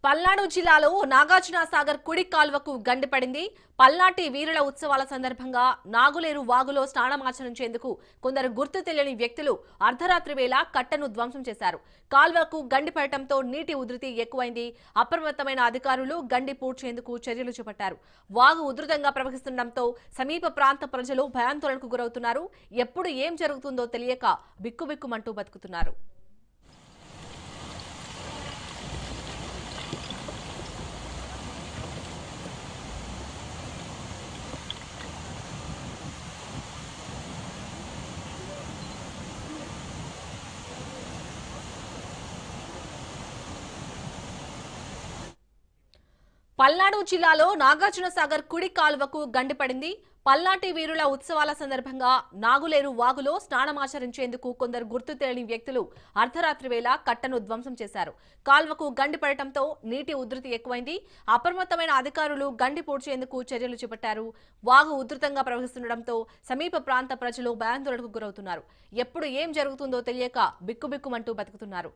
పల్నాడు జిల్లాలో నాగార్జున సాగర్ కుడి కాల్వకు గండిపడింది. పల్నాటి వీరుల ఉత్సవాల సందర్భంగా నాగులేరు వాగులో స్నానమాచరించేందుకు కొందరు గుర్తు తెలియని వ్యక్తులు అర్ధరాత్రి వేళ కట్టను ధ్వంసం చేశారు. కాల్వకు గండిపడటంతో నీటి ఉధృతి ఎక్కువైంది. అప్రమత్తమైన అధికారులు గండి పూడ్చేందుకు చర్యలు చేపట్టారు. వాగు ఉధృతంగా ప్రవహిస్తుండటంతో సమీప ప్రాంత ప్రజలు భయాందోళనకు గురవుతున్నారు. ఎప్పుడు ఏం జరుగుతుందో తెలియక బిక్కుబిక్కుమంటూ బతుకుతున్నారు. పల్నాడు జిల్లాలో నాగార్జున సాగర్ కుడి కాలువకు గండిపడింది. పల్నాటి వీరుల ఉత్సవాల సందర్భంగా నాగులేరు వాగులో స్నానమాచరించేందుకు కొందరు గుర్తు తెలియని వ్యక్తులు అర్ధరాత్రి వేళ కట్టను ధ్వంసం చేశారు. కాల్వకు గండిపడటంతో నీటి ఉధృతి ఎక్కువైంది. అప్రమత్తమైన అధికారులు గండి పూడ్చేందుకు చర్యలు చేపట్టారు. వాగు ఉధృతంగా ప్రవహిస్తుండటంతో సమీప ప్రాంత ప్రజలు భయాందోళనకు గురవుతున్నారు. ఎప్పుడు ఏం జరుగుతుందో తెలియక బిక్కుబిక్కుమంటూ బతుకుతున్నారు.